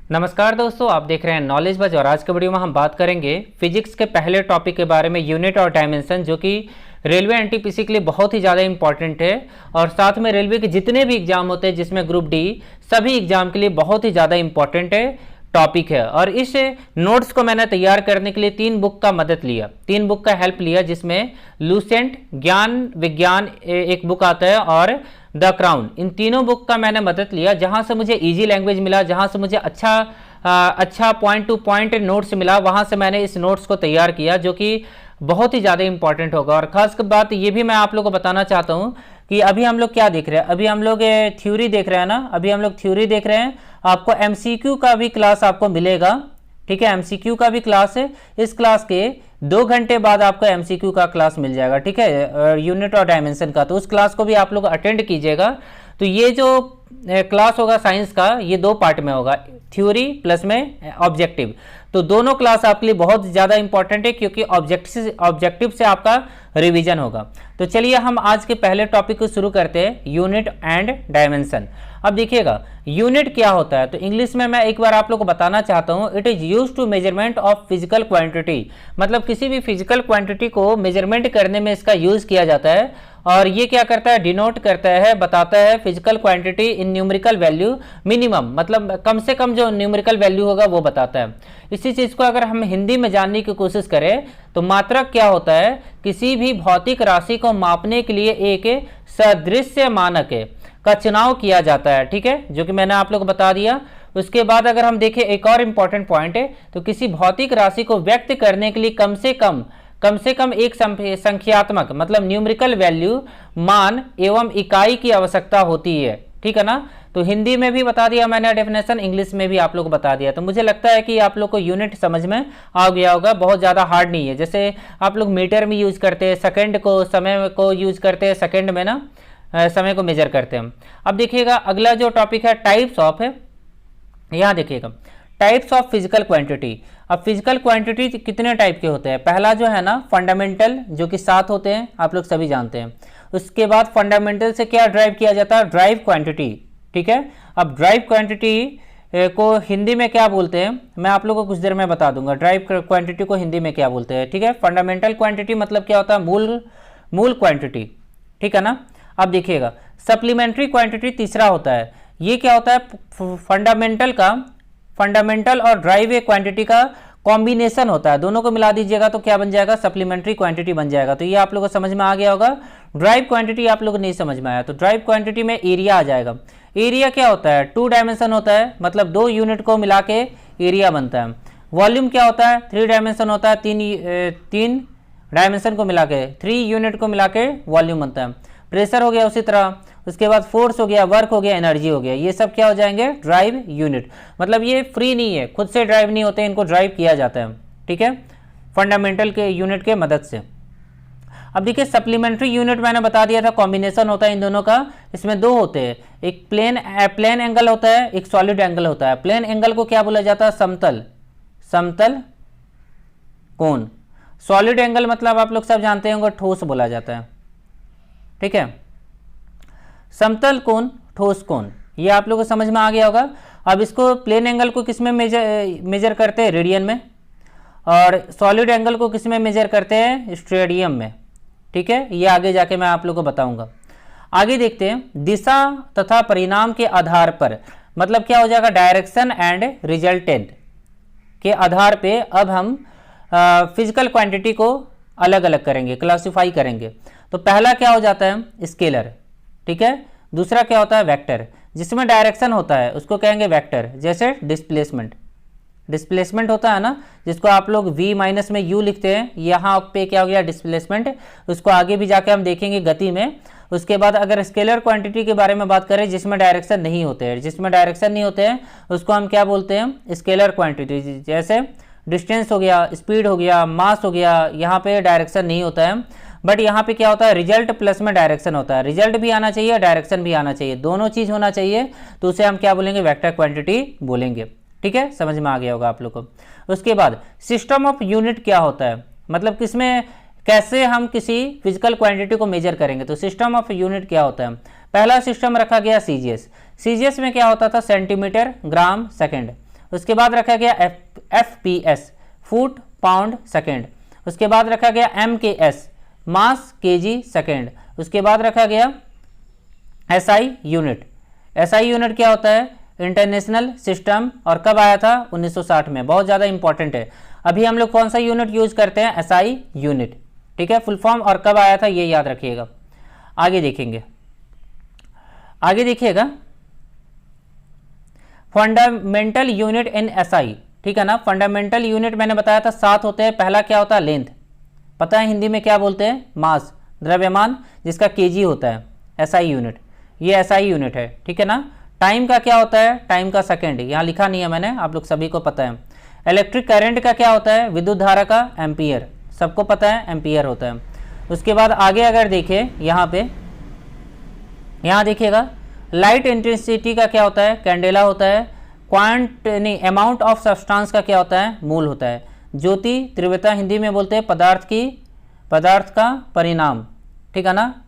नमस्कार दोस्तों, आप देख रहे हैं नॉलेज बज और आज के वीडियो में हम बात करेंगे फिजिक्स के पहले टॉपिक के बारे में, यूनिट और डायमेंशन, जो कि रेलवे एनटीपीसी के लिए बहुत ही ज़्यादा इंपॉर्टेंट है और साथ में रेलवे के जितने भी एग्जाम होते हैं जिसमें ग्रुप डी, सभी एग्जाम के लिए बहुत ही ज़्यादा इंपॉर्टेंट है टॉपिक है। और इस नोट्स को मैंने तैयार करने के लिए 3 बुक का मदद लिया, 3 बुक का हेल्प लिया, जिसमें लूसेंट, ज्ञान विज्ञान एक बुक आता है और द क्राउन। इन तीनों बुक का मैंने मदद लिया, जहां से मुझे इजी लैंग्वेज मिला, जहां से मुझे अच्छा पॉइंट टू पॉइंट नोट्स मिला, वहां से मैंने इस नोट्स को तैयार किया, जो कि बहुत ही ज़्यादा इंपॉर्टेंट होगा। और खास बात ये भी मैं आप लोगों को बताना चाहता हूँ कि अभी हम लोग क्या देख रहे हैं, अभी हम लोग थ्योरी देख रहे हैं ना, अभी हम लोग थ्योरी देख रहे हैं। आपको एमसीक्यू का भी क्लास आपको मिलेगा, ठीक है, एमसीक्यू का भी क्लास है। इस क्लास के 2 घंटे बाद आपको एमसीक्यू का क्लास मिल जाएगा, ठीक है, यूनिट और डायमेंशन का। तो उस क्लास को भी आप लोग अटेंड कीजिएगा। तो ये जो क्लास होगा साइंस का, ये 2 पार्ट में होगा, थ्योरी प्लस में ऑब्जेक्टिव। तो दोनों क्लास आपके लिए बहुत ज़्यादा इंपॉर्टेंट है, क्योंकि ऑब्जेक्टिव से आपका रिवीजन होगा। तो चलिए हम आज के पहले टॉपिक को शुरू करते हैं, यूनिट एंड डायमेंशन। अब देखिएगा यूनिट क्या होता है, तो इंग्लिश में मैं एक बार आप लोग को बताना चाहता हूँ, it is used to measurement of physical quantity. मतलब किसी भी फिजिकल क्वांटिटी को मेजरमेंट करने में इसका यूज किया जाता है। और ये क्या करता है, डिनोट करता है, बताता है physical quantity in numerical value minimum, मतलब कम से कम जो न्यूमेरिकल वैल्यू होगा वो बताता है। इसी चीज़ को अगर हम हिंदी में जानने की कोशिश करें तो मात्रक क्या होता है, किसी भी भौतिक राशि को मापने के लिए एक सदृश्य मानक का चुनाव किया जाता है, ठीक है, जो कि मैंने आप लोग को बता दिया। उसके बाद अगर हम देखें एक और इम्पॉर्टेंट पॉइंट है, तो किसी भौतिक राशि को व्यक्त करने के लिए कम से कम एक संख्यात्मक मतलब न्यूमेरिकल वैल्यू मान एवं इकाई की आवश्यकता होती है, ठीक है ना। तो हिंदी में भी बता दिया मैंने डेफिनेशन, इंग्लिश में भी आप लोग को बता दिया। तो मुझे लगता है कि आप लोग को यूनिट समझ में आ गया होगा, बहुत ज़्यादा हार्ड नहीं है। जैसे आप लोग मीटर में यूज करते हैं, सेकंड को, समय को यूज करते हैं, सेकंड में ना समय को मेजर करते हैं। अब देखिएगा अगला जो टॉपिक है टाइप्स ऑफ है, यहाँ देखिएगा टाइप्स ऑफ फिजिकल क्वांटिटी। अब फिजिकल क्वांटिटी कितने टाइप के होते हैं, पहला जो है ना फंडामेंटल, जो कि 7 होते हैं, आप लोग सभी जानते हैं। उसके बाद फंडामेंटल से क्या ड्राइव किया जाता है, ड्राइव क्वांटिटी, ठीक है। अब ड्राइव क्वांटिटी को हिंदी में क्या बोलते हैं, मैं आप लोगों को कुछ देर में बता दूंगा ड्राइव क्वांटिटी को हिंदी में क्या बोलते हैं, ठीक है। फंडामेंटल क्वांटिटी मतलब क्या होता है, मूल क्वांटिटी, ठीक है ना। अब देखिएगा सप्लीमेंट्री क्वांटिटी तीसरा होता है। ये क्या होता है, फंडामेंटल और ड्राइव क्वांटिटी का कॉम्बिनेशन होता है, दोनों को मिला दीजिएगा तो क्या बन जाएगा, सप्लीमेंट्री क्वांटिटी बन जाएगा। तो ये आप लोगों को समझ में आ गया होगा। ड्राइव क्वांटिटी आप लोग को नहीं समझ में आया, तो ड्राइव क्वांटिटी में एरिया आ जाएगा। एरिया क्या होता है, 2 डायमेंशन होता है, मतलब 2 यूनिट को मिला के एरिया बनता है। वॉल्यूम क्या होता है, 3 डायमेंशन होता है, 3 डायमेंशन को मिला के, 3 यूनिट को मिला के वॉल्यूम बनता है। प्रेशर हो गया उसी तरह, उसके बाद फोर्स हो गया, वर्क हो गया, एनर्जी हो गया, ये सब क्या हो जाएंगे, ड्राइव यूनिट। मतलब ये फ्री नहीं है, खुद से ड्राइव नहीं होते, इनको ड्राइव किया जाता है, ठीक है, फंडामेंटल के यूनिट के मदद से। अब देखिए सप्लीमेंट्री यूनिट मैंने बता दिया था, कॉम्बिनेशन होता है इन दोनों का। इसमें 2 होते हैं, एक प्लेन एंगल होता है, एक सॉलिड एंगल होता है। प्लेन एंगल को क्या बोला जाता है, समतल कोण। सॉलिड एंगल मतलब आप लोग सब जानते होंगे, ठोस बोला जाता है, ठीक है। समतल कोण, ठोस कोण, ये आप लोगों को समझ में आ गया होगा। अब इसको प्लेन एंगल को किस में मेजर करते हैं, रेडियन में, और सॉलिड एंगल को किस में मेजर करते हैं, स्टेडियम में, ठीक है। ये आगे जाके मैं आप लोगों को बताऊंगा। आगे देखते हैं, दिशा तथा परिणाम के आधार पर, मतलब क्या हो जाएगा, डायरेक्शन एंड रिजल्टेंट के आधार पे अब हम फिजिकल क्वांटिटी को अलग अलग करेंगे, क्लासिफाई करेंगे। तो पहला क्या हो जाता है, स्केलर, ठीक है। दूसरा क्या होता है, वेक्टर, जिसमें डायरेक्शन होता है उसको कहेंगे वेक्टर। जैसे डिस्प्लेसमेंट होता है ना, जिसको आप लोग v माइनस में u लिखते हैं, यहाँ पे क्या हो गया, डिस्प्लेसमेंट। उसको आगे भी जाके हम देखेंगे गति में। उसके बाद अगर स्केलर क्वांटिटी के बारे में बात करें, जिसमें डायरेक्शन नहीं होते हैं, उसको हम क्या बोलते हैं, स्केलर क्वांटिटी। जैसे डिस्टेंस हो गया, स्पीड हो गया, मास हो गया, यहाँ पे डायरेक्शन नहीं होता है, बट यहाँ पे क्या होता है, रिजल्ट प्लस में डायरेक्शन होता है। रिजल्ट भी आना चाहिए, डायरेक्शन भी आना चाहिए, दोनों चीज होना चाहिए, तो उसे हम क्या बोलेंगे, वेक्टर क्वांटिटी बोलेंगे, ठीक है। समझ में आ गया होगा आप लोग को। उसके बाद सिस्टम ऑफ यूनिट क्या होता है, मतलब किसमें कैसे हम किसी फिजिकल क्वांटिटी को मेजर करेंगे। तो सिस्टम ऑफ यूनिट क्या होता है, पहला सिस्टम रखा गया सीजीएस। सीजीएस में क्या होता था, सेंटीमीटर, ग्राम, सेकंड। उसके बाद रखा गया FPS फुट पाउंड सेकेंड। उसके बाद रखा गया MKS मास केजी सेकेंड। उसके बाद रखा गया SI यूनिट। SI यूनिट क्या होता है? इंटरनेशनल सिस्टम, और कब आया था? 1960 में। बहुत ज़्यादा इंपॉर्टेंट है। अभी हम लोग कौन सा यूनिट यूज करते हैं? SI यूनिट, ठीक है, फुल फॉर्म, और कब आया था ये याद रखिएगा। आगे देखेंगे, आगे देखिएगा फंडामेंटल यूनिट इन SI, ठीक है ना। फंडामेंटल यूनिट मैंने बताया था 7 होते हैं। पहला क्या होता है? लेंथ, पता है हिंदी में क्या बोलते हैं? मास, द्रव्यमान, जिसका केजी होता है। SI यूनिट, ये SI यूनिट है, ठीक है ना। टाइम का क्या होता है? टाइम का सेकेंड, यहाँ लिखा नहीं है मैंने, आप लोग सभी को पता है। इलेक्ट्रिक करंट का क्या होता है? विद्युत धारा का एम्पियर, सबको पता है एम्पियर होता है। उसके बाद आगे अगर देखें यहाँ पे, यहाँ देखिएगा लाइट इंटेंसिटी का क्या होता है? कैंडेला होता है। क्वांट नहीं, अमाउंट ऑफ सब्सटेंस का क्या होता है? मोल होता है। ज्योति तीव्रता हिंदी में बोलते हैं पदार्थ का परिणाम, ठीक है ना,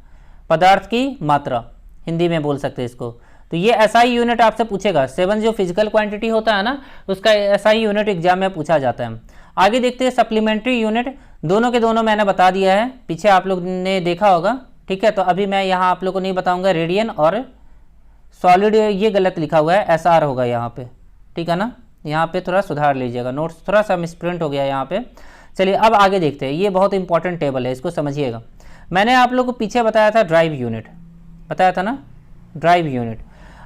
पदार्थ की मात्रा हिंदी में बोल सकते हैं इसको। तो ये SI यूनिट आपसे पूछेगा। 7 जो फिजिकल क्वांटिटी होता है ना, उसका SI यूनिट एग्जाम में पूछा जाता है। आगे देखते हैं सप्लीमेंट्री यूनिट। दोनों के दोनों मैंने बता दिया है, पीछे आप लोग ने देखा होगा, ठीक है। तो अभी मैं यहाँ आप लोग को नहीं बताऊंगा। रेडियन और सॉलिड ये गलत लिखा हुआ है, SR होगा यहाँ पे, ठीक है ना। यहाँ पे थोड़ा सुधार लीजिएगा, नोट्स थोड़ा सा मिसप्रिंट हो गया यहाँ पे। चलिए अब आगे देखते हैं, ये बहुत इंपॉर्टेंट टेबल है, इसको समझिएगा। मैंने आप लोग को पीछे बताया था ड्राइव यूनिट, बताया था ना, ड्राइव यूनिट।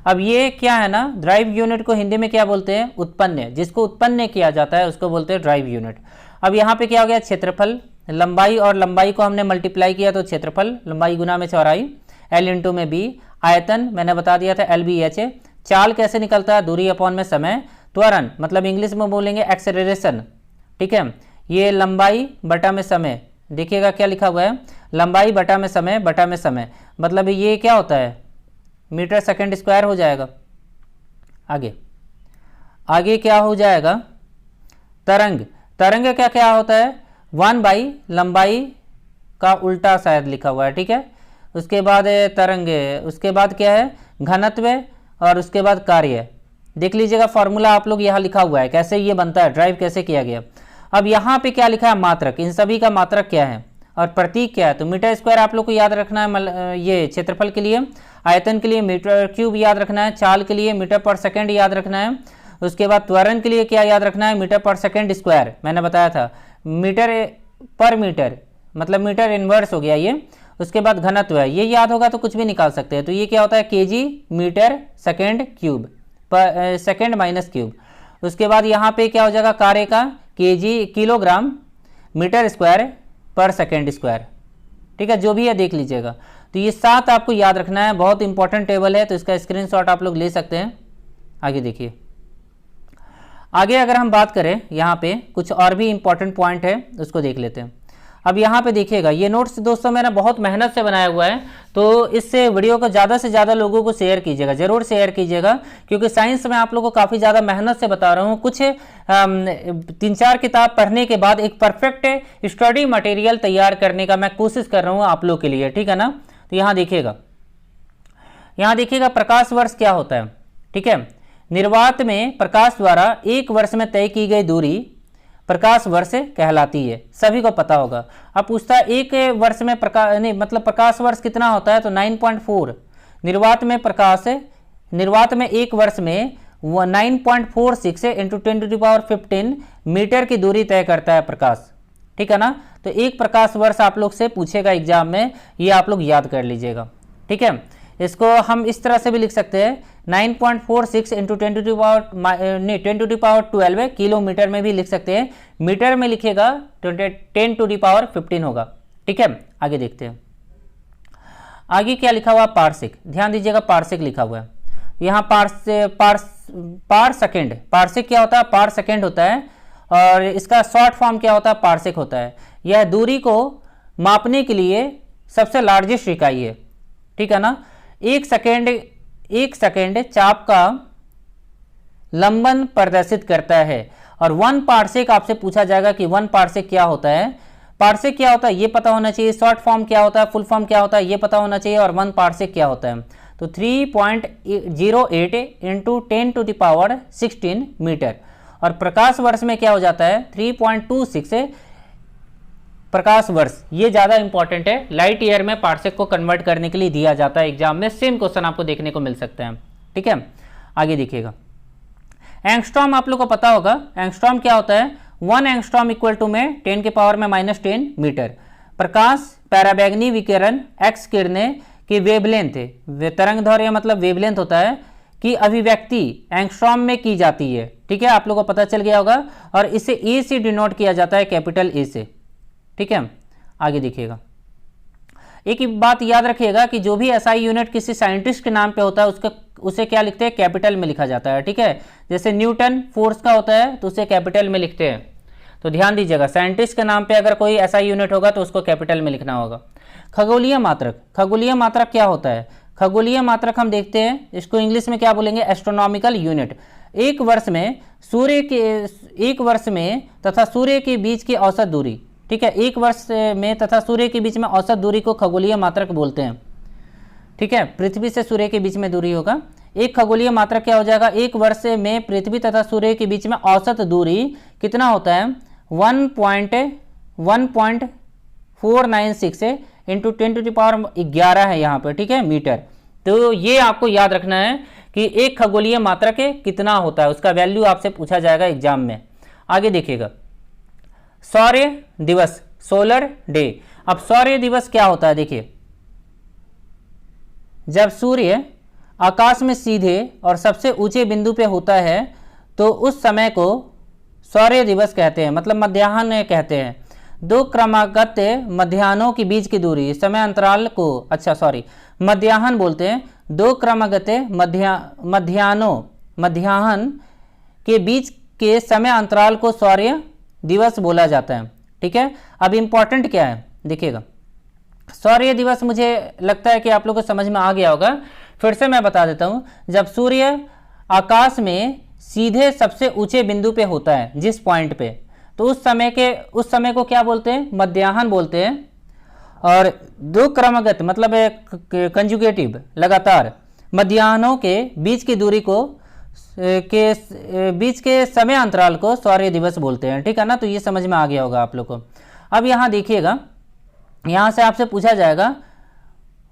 अब ये क्या है ना, ड्राइव यूनिट को हिंदी में क्या बोलते हैं? उत्पन्न, जिसको उत्पन्न किया जाता है उसको बोलते हैं ड्राइव यूनिट। अब यहाँ पे क्या हो गया? क्षेत्रफल, लंबाई, और लंबाई को हमने मल्टीप्लाई किया तो क्षेत्रफल, लंबाई गुना में चौड़ाई, L इंटू में B। आयतन मैंने बता दिया था LBH। चाल कैसे निकलता है? दूरी अपॉन में समय। त्वरण मतलब इंग्लिश में बोलेंगे एक्सेलरेशन, ठीक है। ये लंबाई बटा में समय, देखिएगा क्या लिखा हुआ है? लंबाई बटा में समय, बटा में समय, मतलब ये क्या होता है? मीटर सेकंड स्क्वायर हो जाएगा। आगे क्या हो जाएगा? तरंग का क्या होता है? 1 लंबाई का उल्टा शायद लिखा हुआ है, ठीक है। उसके बाद तरंग, उसके बाद क्या है? घनत्व, और उसके बाद कार्य। देख लीजिएगा फॉर्मूला आप लोग यहाँ लिखा हुआ है, कैसे ये बनता है, ड्राइव कैसे किया गया। अब यहाँ पे क्या लिखा है? मात्रक। इन सभी का मात्रक क्या है और प्रतीक क्या है? तो मीटर स्क्वायर आप लोग को याद रखना है, ये क्षेत्रफल के लिए। आयतन के लिए मीटर क्यूब याद रखना है। चाल के लिए मीटर पर सेकेंड याद रखना है। उसके बाद त्वरण के लिए क्या याद रखना है? मीटर पर सेकेंड स्क्वायर, मैंने बताया था। मीटर पर मीटर मतलब मीटर इनवर्स हो गया ये। उसके बाद घनत्व है, ये याद होगा तो कुछ भी निकाल सकते हैं। तो ये क्या होता है? केजी मीटर सेकेंड क्यूब, पर सेकेंड माइनस क्यूब। उसके बाद यहाँ पे क्या हो जाएगा? कार्य का KG kilogram metre square per second square, ठीक है, जो भी है देख लीजिएगा। तो ये 7 आपको याद रखना है, बहुत इंपॉर्टेंट टेबल है, तो इसका स्क्रीनशॉट आप लोग ले सकते हैं। आगे देखिए, आगे अगर हम बात करें यहाँ पे कुछ और भी इंपॉर्टेंट पॉइंट है, उसको देख लेते हैं। अब यहाँ पे देखिएगा, ये नोट्स दोस्तों मैंने बहुत मेहनत से बनाया हुआ है, तो इससे वीडियो को ज़्यादा से ज़्यादा लोगों को शेयर कीजिएगा, ज़रूर शेयर कीजिएगा, क्योंकि साइंस में आप लोगों को काफ़ी ज़्यादा मेहनत से बता रहा हूँ। कुछ 3-4 किताब पढ़ने के बाद एक परफेक्ट स्टडी मटेरियल तैयार करने का मैं कोशिश कर रहा हूँ आप लोग के लिए, ठीक है ना। तो यहाँ देखिएगा प्रकाश वर्ष क्या होता है, ठीक है। निर्वात में प्रकाश द्वारा 1 वर्ष में तय की गई दूरी प्रकाश वर्ष कहलाती है, सभी को पता होगा। अब पूछता है 1 वर्ष में प्रकाश वर्ष कितना होता है? तो 9.4। निर्वात में 1 वर्ष में 9.46 इंटू 10⁻15 मीटर की दूरी तय करता है प्रकाश, ठीक है ना। तो 1 प्रकाश वर्ष आप लोग से पूछेगा एग्जाम में, ये आप लोग याद कर लीजिएगा, ठीक है। इसको हम इस तरह से भी लिख सकते हैं, 9.46 इंटू 10⁻12 किलोमीटर में भी लिख सकते हैं। मीटर में लिखेगा 10⁻15 होगा, ठीक है। आगे देखते हैं, आगे क्या लिखा हुआ? पार्सिक। ध्यान दीजिएगा, पार्सिक लिखा हुआ है यहाँ। पार सेकेंड, पार्सिक क्या होता है? पार सेकेंड होता है, और इसका शॉर्ट फॉर्म क्या होता है? पार्सिक होता है। यह दूरी को मापने के लिए सबसे लार्जेस्ट इकाई है, ठीक है ना। 1 सेकेंड चाप का लंबन प्रदर्शित करता है। और 1 पार्सेक आपसे पूछा जाएगा कि 1 पार्सेक क्या होता है। पार्सेक क्या होता है ये पता होना चाहिए, शॉर्ट फॉर्म क्या होता है, फुल फॉर्म क्या होता है ये पता होना चाहिए, और 1 पार्सेक क्या होता है। तो 3.08 इंटू 10⁻16 मीटर। और प्रकाश वर्ष में क्या हो जाता है 3.26 प्रकाश वर्ष। ये ज़्यादा इंपॉर्टेंट है, लाइट ईयर में पार्सेक को कन्वर्ट करने के लिए दिया जाता है एग्जाम में। सेम क्वेश्चन आपको देखने को मिल सकते हैं। ठीक है, आगे देखिएगा। एंगस्ट्रॉम आप लोग को पता होगा, एंगस्ट्रॉम क्या होता है 1 एंगस्ट्रॉम इक्वल टू में 10⁻−10 मीटर। प्रकाश पैराबैंगनी विकिरण एक्स किरणें की वेवलेंथ है, तरंग दैर्घ्य मतलब वेवलेंथ होता है, कि अभिव्यक्ति एंगस्ट्रॉम में की जाती है। ठीक है, आप लोगों को पता चल गया होगा। और इसे ए से डिनोट किया जाता है, कैपिटल ए से। ठीक है, आगे देखिएगा। एक बात याद रखिएगा कि जो भी एसआई यूनिट किसी साइंटिस्ट के नाम पे होता है उसे क्या लिखते हैं, कैपिटल में लिखा जाता है। ठीक है, जैसे न्यूटन फोर्स का होता है तो उसे कैपिटल में लिखते हैं। तो ध्यान दीजिएगा, साइंटिस्ट के नाम पे अगर कोई एसआई यूनिट होगा तो उसको कैपिटल में लिखना होगा। खगोलीय मात्रक, खगोलीय मात्रक क्या होता है, खगोलीय मात्रक हम देखते हैं, इसको इंग्लिश में क्या बोलेंगे, एस्ट्रोनॉमिकल यूनिट। एक वर्ष में तथा सूर्य के बीच की औसत दूरी। ठीक है, एक वर्ष में तथा सूर्य के बीच में औसत दूरी को खगोलीय मात्रक बोलते हैं। ठीक है, पृथ्वी से सूर्य के बीच में दूरी होगा। एक खगोलीय मात्रक क्या हो जाएगा, एक वर्ष में पृथ्वी तथा सूर्य के बीच में औसत दूरी कितना होता है 1.1496 इंटू 10⁻11 है यहाँ पर। ठीक है, मीटर। तो ये आपको याद रखना है कि एक खगोलीय मात्रक कितना होता है, उसका वैल्यू आपसे पूछा जाएगा एग्जाम में। आगे देखिएगा, सौर्य दिवस, सोलर डे। अब सौर्य दिवस क्या होता है, देखिए, जब सूर्य आकाश में सीधे और सबसे ऊंचे बिंदु पे होता है तो उस समय को सौर्य दिवस कहते हैं, मतलब मध्याह्न कहते हैं। दो क्रमागत मध्याह्नों के बीच की दूरी, समय अंतराल को, मध्याह्न बोलते हैं। दो क्रमागत मध्याह्न के बीच के समय अंतराल को सौर्य दिवस बोला जाता है। ठीक है, अब इंपॉर्टेंट क्या है देखिएगा, सौर्य दिवस मुझे लगता है कि आप लोगों को समझ में आ गया होगा, फिर से मैं बता देता हूं। जब सूर्य आकाश में सीधे सबसे ऊंचे बिंदु पे होता है, जिस पॉइंट पे, तो उस समय को क्या बोलते हैं, मध्याह्न बोलते हैं। और दो क्रमगत मतलब कंजुगेटिव, लगातार मध्याह्नों के बीच की दूरी को बीच के समय अंतराल को सौर्य दिवस बोलते हैं। ठीक है ना, तो ये समझ में आ गया होगा आप लोग को। अब यहाँ देखिएगा, यहाँ से आपसे पूछा जाएगा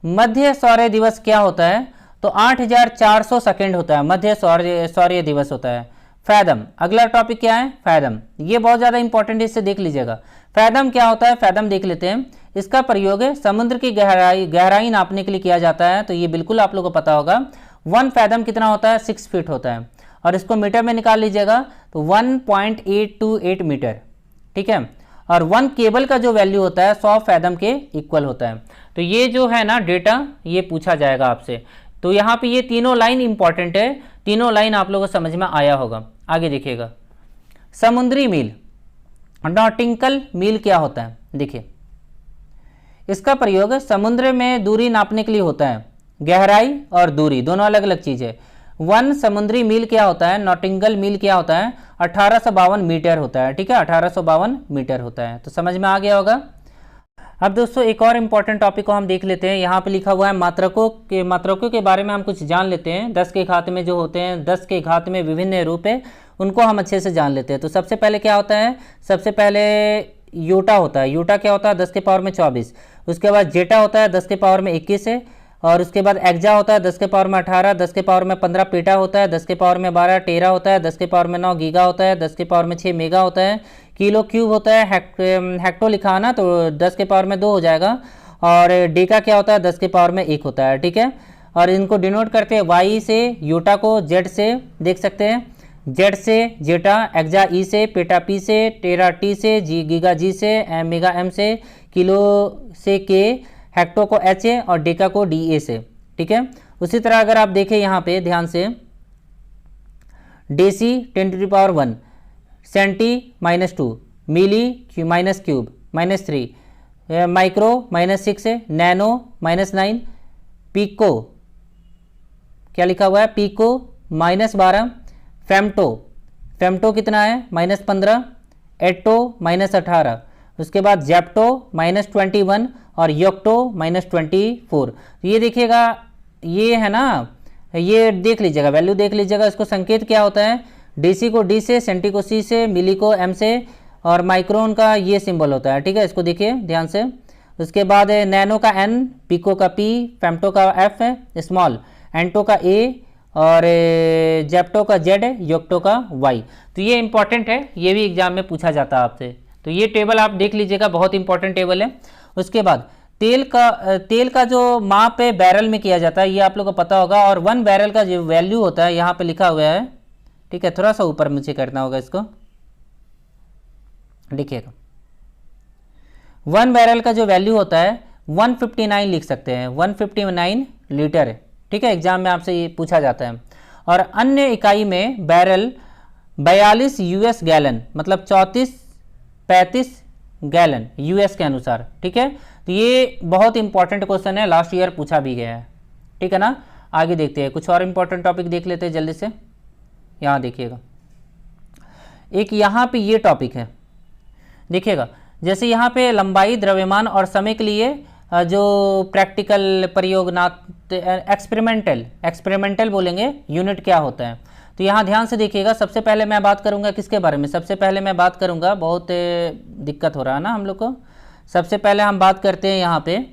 मध्य सौर्य दिवस क्या होता है, तो 8400 सेकेंड होता है, मध्य सौर्य दिवस होता है। फैदम, अगला टॉपिक क्या है, फैदम। ये बहुत ज़्यादा इंपॉर्टेंट है, इससे देख लीजिएगा। फैदम क्या होता है, फैदम देख लेते हैं। इसका प्रयोग समुद्र की गहराई नापने के लिए किया जाता है, तो ये बिल्कुल आप लोगों को पता होगा। 1 फैदम कितना होता है, 6 फीट होता है। और इसको मीटर में निकाल लीजिएगा तो 1.828 मीटर। ठीक है, और 1 केबल का जो वैल्यू होता है 100 फैदम के इक्वल होता है। तो ये जो है ना डेटा, ये पूछा जाएगा आपसे। तो यहाँ पे ये तीनों लाइन इंपॉर्टेंट है, तीनों लाइन आप लोगों को समझ में आया होगा। आगे देखिएगा, समुद्री मील, नॉटिकल मील क्या होता है, देखिए, इसका प्रयोग समुद्र में दूरी नापने के लिए होता है। गहराई और दूरी दोनों अलग अलग चीज़ है। 1 समुद्री मील क्या होता है, नॉटिकल मील क्या होता है, 1852 मीटर होता है। ठीक है, 1852 मीटर होता है। तो समझ में आ गया होगा। अब दोस्तों एक और इम्पॉर्टेंट टॉपिक को हम देख लेते हैं। यहाँ पे लिखा हुआ है मात्रकों के बारे में हम कुछ जान लेते हैं। 10 के घात में जो होते हैं, 10 के घात में विभिन्न रूप है, उनको हम अच्छे से जान लेते हैं। तो सबसे पहले क्या होता है, सबसे पहले यूटा होता है। यूटा क्या होता है, 10 के पावर में 24। उसके बाद जेटा होता है, 10 के पावर में 21 है। और उसके बाद एक्जा होता है, 10 के पावर में 18, 10 के पावर में 15 पेटा होता है, 10 के पावर में 12 टेरा होता है, 10 के पावर में 9 गीगा होता है, 10 के पावर में 6 मेगा होता है। किलो क्यूब होता है, हेक्टो लिखा ना, तो 10 के पावर में 2 हो जाएगा। और डेका क्या होता है, 10 के पावर में 1 होता है। ठीक है, और इनको डिनोट करते हैं वाई से, यूटा को जेड से देख सकते हैं, जेड से जेटा, एक्जा ई से, पेटा पी से, टेरा टी से, गीगा जी से, मेगा एम से, किलो से के, हेक्टो को एच ए और डेका को डी ए से। ठीक है, उसी तरह अगर आप देखें यहाँ पे ध्यान से, डेसी 10⁻1, सेंटी -2, मिली -क्यूब -3, माइक्रो -6, नैनो -9, पीको क्या लिखा हुआ है, पीको -12, फेम्टो कितना है -15, एटो -18, उसके बाद जेप्टो -21 और योक्टो -24। तो ये देखिएगा ये है ना, ये देख लीजिएगा, वैल्यू देख लीजिएगा, इसको संकेत क्या होता है, डीसी को डी से, सेंटी को सी से, मिली को एम से, और माइक्रोन का ये सिंबल होता है, ठीक है, इसको देखिए ध्यान से। उसके बाद नैनो का एन, पिको का पी, फेम्टो का एफ है, स्मॉल, एंटो का ए, और जेप्टो का जेड, योक्टो का वाई। तो ये इंपॉर्टेंट है, ये भी एग्जाम में पूछा जाता है आपसे, तो ये टेबल आप देख लीजिएगा, बहुत इंपॉर्टेंट टेबल है। उसके बाद तेल का जो माप है बैरल में किया जाता है, ये आप लोग को पता होगा, और 1 बैरल का जो वैल्यू होता है यहाँ पे लिखा हुआ है, ठीक है, थोड़ा सा ऊपर मुझे करना होगा इसको, देखिएगा 1 बैरल का जो वैल्यू होता है 159 लिख सकते हैं, 159 लीटर है, ठीक है, एग्जाम में आपसे ये पूछा जाता है। और अन्य इकाई में बैरल 42 यूएस गैलन, मतलब 35 गैलन यूएस के अनुसार, ठीक है। तो ये बहुत इंपॉर्टेंट क्वेश्चन है, लास्ट ईयर पूछा भी गया है, ठीक है ना। आगे देखते हैं, कुछ और इंपॉर्टेंट टॉपिक देख लेते हैं जल्दी से। यहाँ देखिएगा, एक यहाँ पे ये टॉपिक है, देखिएगा, जैसे यहाँ पे लंबाई, द्रव्यमान और समय के लिए जो प्रैक्टिकल प्रयोगात्मक एक्सपेरिमेंटल बोलेंगे यूनिट क्या होता है। तो यहाँ ध्यान से देखिएगा, सबसे पहले मैं बात करूँगा किसके बारे में, सबसे पहले मैं बात करूँगा, बहुत दिक्कत हो रहा है ना हम लोग को, सबसे पहले हम बात करते हैं यहाँ पे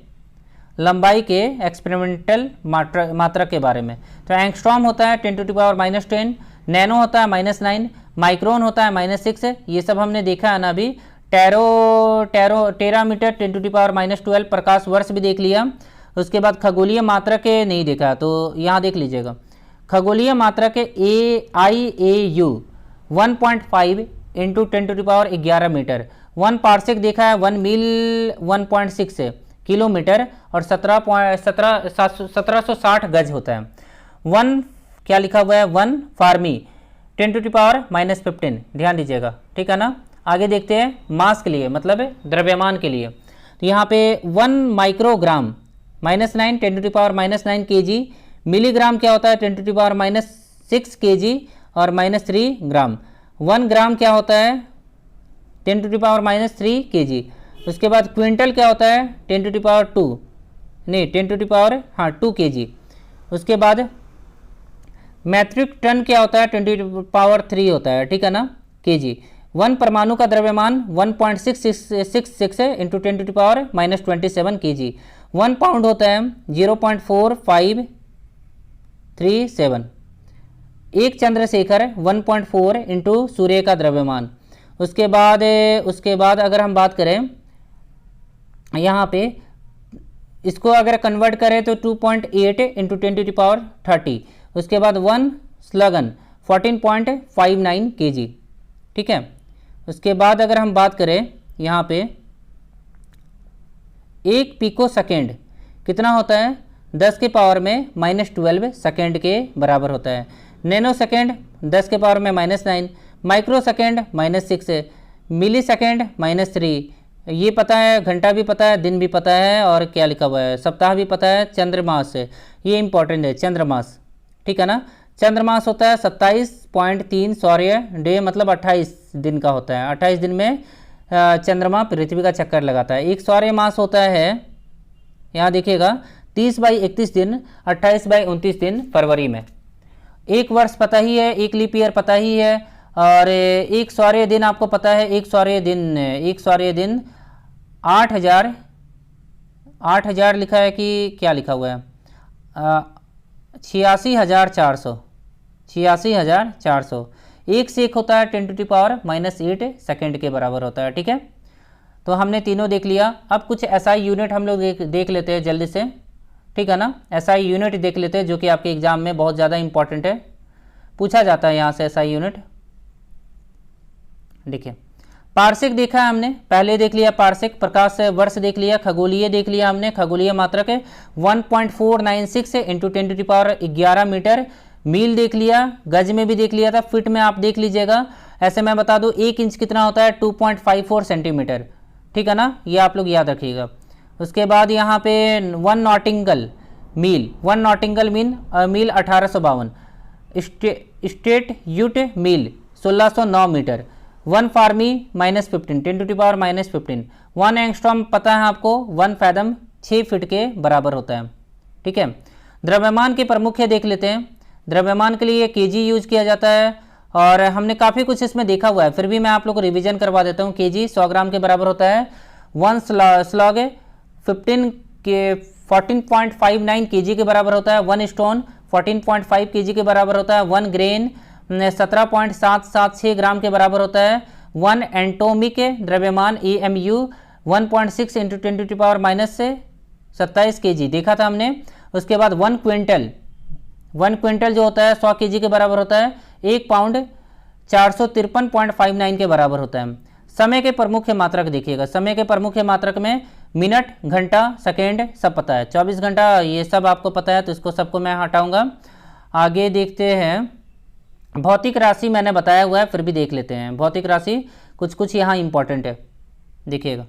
लंबाई के एक्सपेरिमेंटल मात्रा के बारे में। तो एंगस्ट्रॉम होता है 10⁻⁻10, नैनो होता है -9, माइक्रोन होता है -6, ये सब हमने देखा है ना अभी। टेरामीटर 10⁻12, प्रकाश वर्ष भी देख लिया। उसके बाद खगोलीय मात्रा के नहीं देखा, तो यहाँ देख लीजिएगा, खगोलीय मात्रा के IAU 1.5 × 10⁻11 मीटर, 1 पार्सेक देखा है, 1 मील 1.6 किलोमीटर, और 1760 गज होता है। 1 क्या लिखा हुआ है, 1 फार्मी 10⁻−15, ध्यान दीजिएगा, ठीक है ना। आगे देखते हैं मास के लिए, मतलब द्रव्यमान के लिए। तो यहाँ पे 1 माइक्रोग्राम -9 10⁻−9 kg, मिलीग्राम क्या होता है 10⁻6 kg और -3 ग्राम। 1 ग्राम क्या होता है 10⁻3 kg। उसके बाद क्विंटल क्या होता है 10⁻2 kg। उसके बाद मैट्रिक टन क्या होता है 10⁻3 होता है, ठीक है ना, kg। 1 परमाणु का द्रव्यमान 1.666 × 10⁻−27 kg। 1 पाउंड होता है 0.4537। एक चंद्रशेखर 1.4 × सूर्य का द्रव्यमान। उसके बाद अगर हम बात करें यहाँ पे, इसको अगर कन्वर्ट करें तो 2.8 × 10⁻30। उसके बाद 1 स्लगन 14.59 kg, ठीक है। उसके बाद अगर हम बात करें यहाँ पे, 1 पिको सेकेंड कितना होता है 10 के पावर में -12 सेकेंड के बराबर होता है। नैनो सेकेंड 10 के पावर में -9, माइक्रो सेकेंड -6, मिली सेकेंड -3। ये पता है, घंटा भी पता है, दिन भी पता है, और क्या लिखा हुआ है सप्ताह भी पता है। चंद्रमास है, ये इंपॉर्टेंट है, चंद्रमास, ठीक है ना। चंद्रमास होता है 27.3 सौर्य डे, मतलब 28 दिन का होता है। 28 दिन में चंद्रमा पृथ्वी का चक्कर लगाता है। एक सौर्य मास होता है, यहाँ देखिएगा 30/31 दिन, 28/29 दिन फरवरी में। एक वर्ष पता ही है, एक लीप ईयर पता ही है, और एक सौर्य दिन आपको पता है, एक सौर्य दिन 8,000 लिखा है कि क्या लिखा हुआ है 86,400। एक सेक होता है 10⁻−8 सेकेंड के बराबर होता है, ठीक है। तो हमने तीनों देख लिया। अब कुछ एसआई यूनिट हम लोग देख लेते हैं जल्दी से, ठीक है ना। एसआई यूनिट देख लेते हैं, जो कि आपके एग्जाम में बहुत ज़्यादा इंपॉर्टेंट है, पूछा जाता है यहाँ से एसआई यूनिट। देखिए, पार्सेक देखा है हमने, पहले देख लिया पार्सेक, प्रकाश वर्ष देख लिया, खगोलीय देख लिया हमने, खगोलीय मात्रक है 1.496 × 10⁻11 मीटर। मील देख लिया, गज में भी देख लिया था, फिट में आप देख लीजिएगा। ऐसे मैं बता दूं 1 इंच कितना होता है 2.54 सेंटीमीटर, ठीक है ना, ये आप लोग याद रखिएगा। उसके बाद यहाँ पे 1 नॉटिंगल मील 1852। स्टेट यूट मील 1609 मीटर। 1 फार्मी -15 10⁻−15। 1 एंगस्ट्रॉम पता है आपको 1 फैदम 6 फीट के बराबर होता है, ठीक है। द्रव्यमान के प्रमुख देख लेते हैं। द्रव्यमान के लिए केजी यूज किया जाता है और हमने काफ़ी कुछ इसमें देखा हुआ है, फिर भी मैं आप लोग को रिवीजन करवा देता हूँ। केजी 100 ग्राम के बराबर होता है। 1 स्लॉग 14.59 केजी के बराबर होता है। 1 स्टोन 14.5 केजी के बराबर होता है। 1 ग्रेन 17.776 ग्राम के बराबर होता है। 1 एंटोमिक द्रव्यमान EMU 1.6 इंटू 10⁻⁻27 केजी देखा था हमने। उसके बाद 1 क्विंटल जो होता है 100 केजी के बराबर होता है। 1 पाउंड 453.59 के बराबर होता है। समय के प्रमुख मात्रक देखिएगा, समय के प्रमुख मात्रक में मिनट, घंटा, सेकेंड सब पता है। 24 घंटा ये सब आपको पता है, तो इसको सबको मैं हटाऊंगा। आगे देखते हैं। भौतिक राशि मैंने बताया हुआ है, फिर भी देख लेते हैं। भौतिक राशि कुछ कुछ यहाँ इंपॉर्टेंट है, देखिएगा।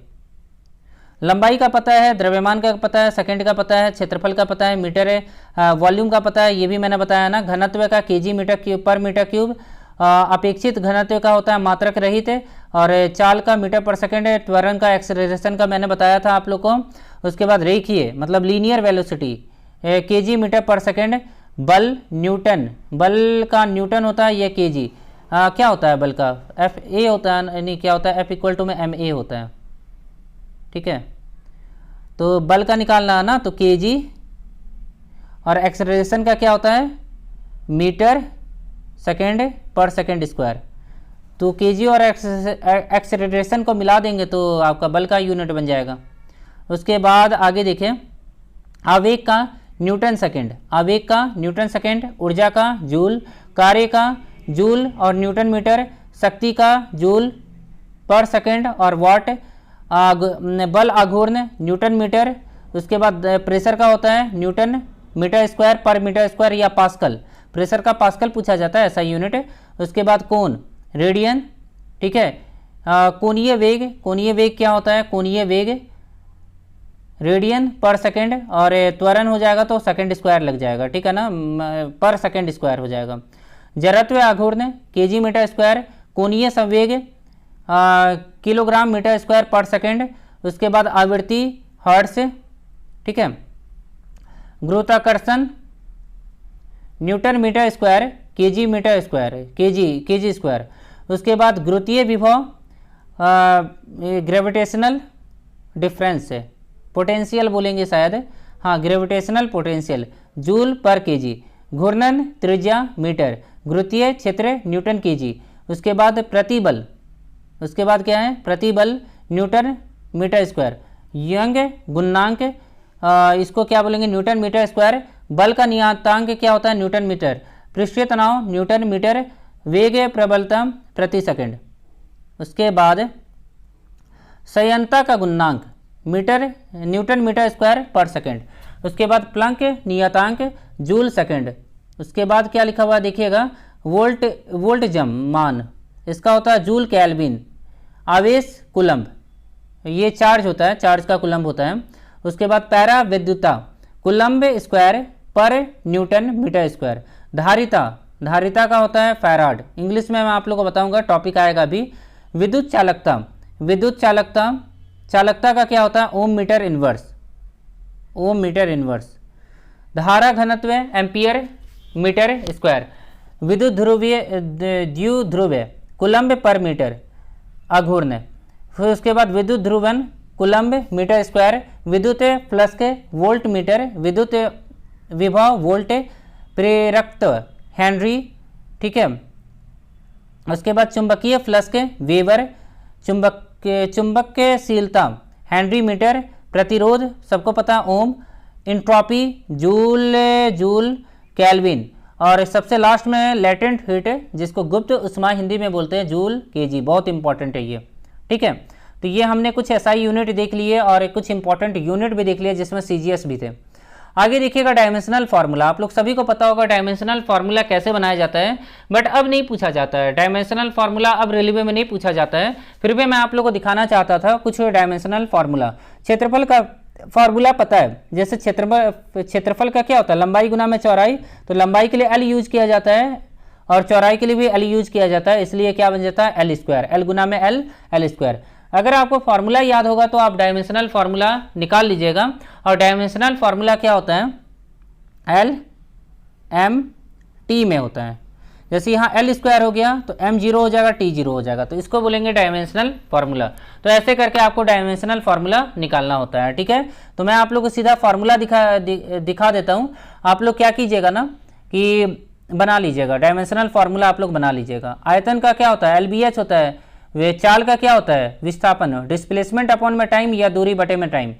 लंबाई का पता है, द्रव्यमान का पता है, सेकंड का पता है, क्षेत्रफल का पता है, मीटर है, वॉल्यूम का पता है, ये भी मैंने बताया ना। घनत्व का केजी मीटर क्यूब पर मीटर क्यूब, अपेक्षित घनत्व का होता है मात्रक रहित, और चाल का मीटर पर सेकंड है। त्वरण का एक्सेलरेशन का मैंने बताया था आप लोग को। उसके बाद रेखीय मतलब लीनियर वेलोसिटी केजी मीटर पर सेकंड। बल न्यूटन, बल का न्यूटन होता है, ये केजी। क्या होता है बल का? FA होता है, यानी क्या होता है? F = MA होता है, ठीक है। तो बल का निकालना है ना, तो केजी। और एक्सेलरेशन का क्या होता है? मीटर सेकेंड पर सेकेंड स्क्वायर। तो केजी और एक्सेलरेशन को मिला देंगे तो आपका बल का यूनिट बन जाएगा। उसके बाद आगे देखें। आवेग का न्यूटन सेकेंड, आवेग का न्यूटन सेकेंड, ऊर्जा का जूल, कार्य का जूल और न्यूटन मीटर, शक्ति का जूल पर सेकेंड और वाट, बल आघूर्ण न्यूटन मीटर। उसके बाद प्रेशर का होता है न्यूटन मीटर स्क्वायर पर मीटर स्क्वायर या पास्कल, प्रेशर का पास्कल पूछा जाता है, ऐसा यूनिट। उसके बाद कोण रेडियन, ठीक है। कोणीय वेग, कोणीय वेग क्या होता है? कोणीय वेग रेडियन पर सेकेंड, और त्वरण हो जाएगा तो सेकेंड स्क्वायर लग जाएगा, ठीक है ना, पर सेकेंड स्क्वायर हो जाएगा। जड़त्व आघूर्ण केजी मीटर स्क्वायर, कोणीय संवेग kilogram metre square per second. उसके बाद आवृत्ति हर्ट्ज, ठीक है। गुरुत्वाकर्षण newton metre square KG metre square, KG square. उसके बाद गुरुत्वीय विभव ग्रेविटेशनल डिफरेंस है, पोटेंशियल बोलेंगे शायद, हाँ ग्रेविटेशनल पोटेंशियल जूल पर केजी। घूर्णन त्रिज्या मीटर, गुरुत्वीय क्षेत्र न्यूटन केजी। उसके बाद प्रतिबल, उसके बाद क्या है? प्रतिबल न्यूटन मीटर स्क्वायर। यंग गुणांक इसको क्या बोलेंगे? Newton metre square. बल का नियतांक क्या होता है? Newton metre. पृष्ठीय तनाव न्यूटन मीटर। वेग प्रबलता प्रति सेकंड। उसके बाद संयंत्रता का गुणांक मीटर न्यूटन मीटर स्क्वायर पर सेकंड। उसके बाद प्लंक नियतांक जूल सेकंड। उसके बाद क्या लिखा हुआ है देखिएगा? वोल्ट जम मान, इसका होता है जूल केल्विन। आवेश कूलम्ब, ये चार्ज होता है, चार्ज का कूलम्ब होता है। उसके बाद पैरा विद्युतता कूलम्ब स्क्वायर पर न्यूटन मीटर स्क्वायर। धारिता, धारिता का होता है फैराड। इंग्लिश में मैं आप लोगों को बताऊंगा, टॉपिक आएगा अभी। विद्युत चालकता, विद्युत चालकता, चालकता का क्या होता है? ओम मीटर इनवर्स, ओम मीटर इनवर्स। धारा घनत्व एम्पियर मीटर स्क्वायर। विद्युत ध्रुवीय द्विध्रुव कूलम्ब पर मीटर आघूर्ण। फिर उसके बाद विद्युत ध्रुवन कूलम्ब मीटर स्क्वायर। विद्युत फ्लक्स वोल्ट मीटर। विद्युत विभव वोल्ट। प्रेरकत्व हेनरी, ठीक है। उसके बाद चुंबकीय फ्लक्स वेबर। चुंबकशीलता हेनरी मीटर। प्रतिरोध सबको पता ओम। Entropy joule kelvin. और सबसे लास्ट में लेटेंट हीट, जिसको गुप्त उष्मा हिंदी में बोलते हैं, जूल केजी। बहुत इंपॉर्टेंट है ये, ठीक है। तो ये हमने कुछ एसआई यूनिट देख लिए और कुछ इंपॉर्टेंट यूनिट भी देख लिए जिसमें सीजीएस भी थे। आगे देखिएगा डायमेंशनल फार्मूला। आप लोग सभी को पता होगा डायमेंशनल फार्मूला कैसे बनाया जाता है, बट अब नहीं पूछा जाता है। डायमेंशनल फार्मूला अब रेलवे में नहीं पूछा जाता है, फिर भी मैं आप लोग को दिखाना चाहता था कुछ डायमेंशनल फार्मूला। क्षेत्रफल का फार्मूला पता है, जैसे क्षेत्रफल का क्या होता है? लंबाई गुना में चौड़ाई। तो लंबाई के लिए एल यूज किया जाता है और चौड़ाई के लिए भी एल यूज किया जाता है, इसलिए क्या बन जाता है? L square. एल गुना में एल स्क्वायर। अगर आपको फार्मूला याद होगा तो आप डायमेंशनल फार्मूला निकाल लीजिएगा। और डायमेंशनल फार्मूला क्या होता है? एल एम टी में होता है। जैसे यहाँ एल स्क्वायर हो गया तो एम जीरो हो जाएगा, टी जीरो हो जाएगा, तो इसको बोलेंगे डायमेंशनल फार्मूला। तो ऐसे करके आपको डायमेंशनल फार्मूला निकालना होता है, ठीक है। तो मैं आप लोग को सीधा फार्मूला दिखा देता हूँ। आप लोग क्या कीजिएगा ना कि बना लीजिएगा डायमेंशनल फार्मूला, आप लोग बना लीजिएगा। आयतन का क्या होता है, एलबीएच होता है। वे चाल का क्या होता है, विस्थापन, डिस्प्लेसमेंट अपॉन में टाइम या दूरी बटे में टाइम।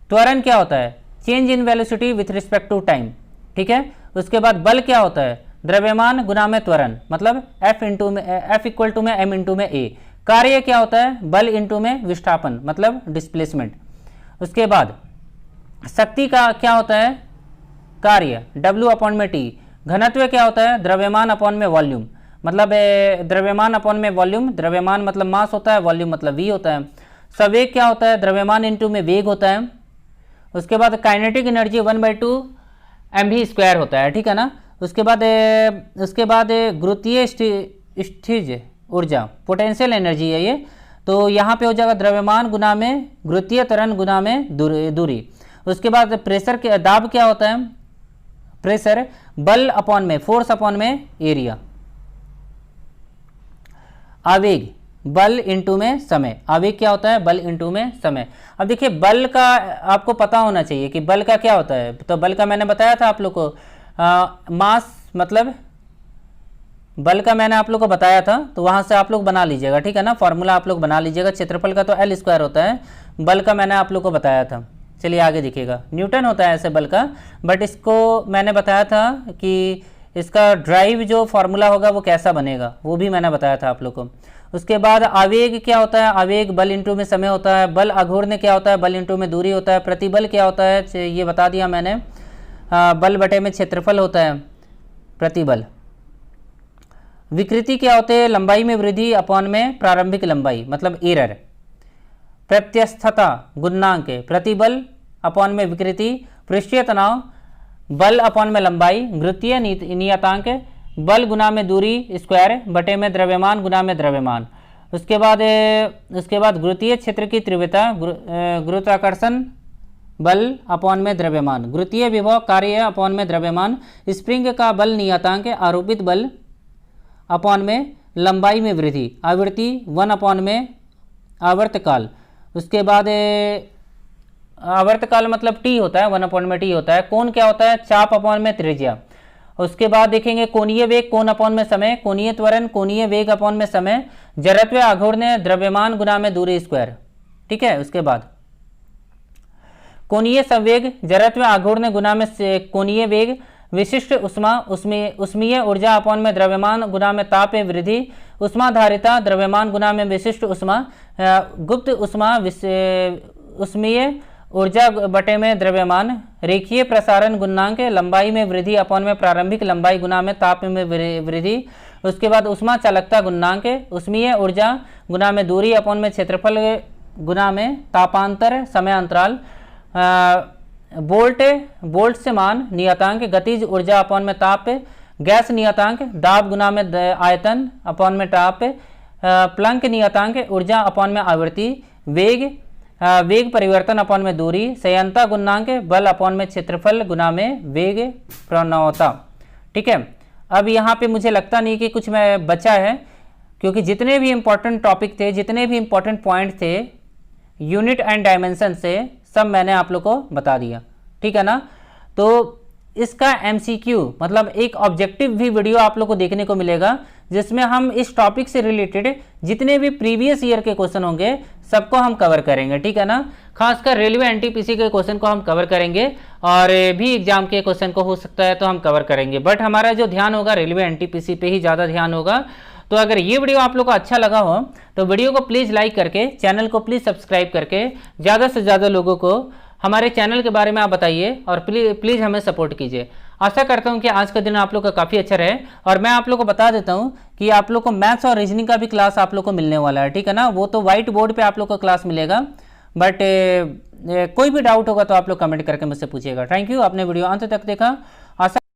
त्वरण क्या होता है, change in velocity with respect to time, ठीक है। उसके बाद बल क्या होता है, द्रव्यमान गुना में त्वरण, मतलब F इक्वल टू में M इंटू में A। कार्य क्या होता है, बल इंटू में विस्थापन, मतलब डिस्प्लेसमेंट। उसके बाद शक्ति का क्या होता है, कार्य W अपॉन में T। घनत्व क्या होता है, द्रव्यमान अपॉन में वॉल्यूम, मतलब द्रव्यमान अपॉन में वॉल्यूम, द्रव्यमान मतलब मास होता है, वॉल्यूम मतलब V होता है। संवेग क्या होता है, द्रव्यमान इंटू में वेग होता है। उसके बाद काइनेटिक एनर्जी 1/2 mv² होता है, ठीक है ना। उसके बाद गुरुत्वीय स्थिज ऊर्जा, पोटेंशियल एनर्जी है ये। तो यहाँ पे हो जाएगा द्रव्यमान गुना में गुरुत्वीय त्वरण गुना में दूरी। उसके बाद प्रेशर के दाब क्या होता है, प्रेशर, बल अपॉन में फोर्स अपॉन में एरिया। आवेग, बल इंटू में समय, आवेग क्या होता है, बल इंटू में समय। अब देखिए बल का आपको पता होना चाहिए कि बल का क्या होता है। तो बल का मैंने बताया था आप लोग को, मास मतलब बल का मैंने आप लोग को बताया था, तो वहां से आप लोग बना लीजिएगा, ठीक है ना। फॉर्मूला आप लोग बना लीजिएगा। क्षेत्रफल का तो एल स्क्वायर होता है, बल का मैंने आप लोग को बताया था। चलिए आगे देखिएगा, न्यूटन होता है ऐसे बल का, बट इसको मैंने बताया था कि इसका ड्राइव जो फार्मूला होगा वो कैसा बनेगा, वो भी मैंने बताया था आप लोग को। उसके बाद आवेग क्या होता है, आवेग बल इंटू में समय होता है। बल अघूर्णन क्या होता है, बल इंटू में दूरी होता है। प्रतिबल क्या होता है, ये बता दिया मैंने, बल बटे में क्षेत्रफल होता है प्रतिबल। विकृति क्या होते हैं, लंबाई में वृद्धि अपॉन में प्रारंभिक लंबाई, मतलब एरर। प्रत्यस्थता गुणांक, प्रतिबल अपॉन में विकृति। पृष्ठीय तनाव, बल अपॉन में लंबाई। गुरुत्वीय नियतांक, बल गुना में दूरी स्क्वायर बटे में द्रव्यमान गुना में द्रव्यमान। उसके बाद गुरुत्वीय क्षेत्र की तीव्रता, गुरुत्वाकर्षण बल अपॉन में द्रव्यमान। गुरुत्वीय विभव, कार्य अपॉन में द्रव्यमान। स्प्रिंग का बल नियतांक, आरोपित बल अपॉन में लंबाई में वृद्धि। आवृत्ति 1 अपॉन में आवर्तकाल। उसके बाद आवर्तकाल मतलब टी होता है, 1 अपॉन में टी होता है। कोण क्या होता है, चाप अपॉन में त्रिज्या। उसके बाद देखेंगे कोणीय वेग, कोण अपॉन में समय। कोणीय त्वरण, कोणीय वेग अपॉन में समय। जड़त्व आघूर्ण, द्रव्यमान गुना में दूरी स्क्वायर, ठीक है। उसके बाद कोणीय संवेग, जड़त्व आघूर्ण गुना में कोणीय वेग। विशिष्ट उष्मा, उष्मीय ऊर्जा अपॉन में द्रव्यमान गुना में ताप वृद्धि। उष्माधारिता, द्रव्यमान गुना में विशिष्ट उष्मा। गुप्त उष्मा, उष्मीय ऊर्जा बटे में द्रव्यमान। रेखीय प्रसारण गुणांक, लंबाई में वृद्धि अपॉन में प्रारंभिक लंबाई गुना में ताप में वृद्धि। उसके बाद उष्मा चालकता गुणांक, उष्मीय ऊर्जा गुना में दूरी अपॉन में क्षेत्रफल गुना में तापांतर समय अंतराल। बोल्ट से मान नियतांक, गतिज ऊर्जा अपॉन में ताप। गैस नियतांक, दाब गुना में आयतन अपॉन में ताप। प्लंक नियतांक, ऊर्जा अपॉन में आवृत्ति। वेग परिवर्तन अपॉन में दूरी। संयंता गुणांक, बल अपॉन में क्षेत्रफल गुना में वेग प्रवणता, ठीक है। अब यहाँ पे मुझे लगता नहीं कि कुछ में बचा है, क्योंकि जितने भी इंपॉर्टेंट टॉपिक थे, जितने भी इंपॉर्टेंट पॉइंट थे यूनिट एंड डायमेंशन से, सब मैंने आप लोग को बता दिया, ठीक है ना। तो इसका MCQ मतलब एक ऑब्जेक्टिव भी वीडियो आप लोग को देखने को मिलेगा, जिसमें हम इस टॉपिक से रिलेटेड जितने भी प्रीवियस ईयर के क्वेश्चन होंगे सबको हम कवर करेंगे, ठीक है ना। खासकर रेलवे NTPC के क्वेश्चन को हम कवर करेंगे, और भी एग्जाम के क्वेश्चन को हो सकता है तो हम कवर करेंगे, बट हमारा जो ध्यान होगा रेलवे NTPC पे ही ज़्यादा ध्यान होगा। तो अगर ये वीडियो आप लोग को अच्छा लगा हो तो वीडियो को प्लीज़ लाइक करके, चैनल को प्लीज़ सब्सक्राइब करके ज़्यादा से ज़्यादा लोगों को हमारे चैनल के बारे में आप बताइए, और प्लीज़ हमें सपोर्ट कीजिए। आशा करता हूं कि आज का दिन आप लोग का काफ़ी अच्छा रहे। और मैं आप लोग को बता देता हूं कि आप लोग को मैथ्स और रीजनिंग का भी क्लास आप लोग को मिलने वाला है, ठीक है ना। वो तो व्हाइट बोर्ड पे आप लोग को क्लास मिलेगा, बट कोई भी डाउट होगा तो आप लोग कमेंट करके मुझसे पूछिएगा। थैंक यू, आपने वीडियो अंत तक देखा।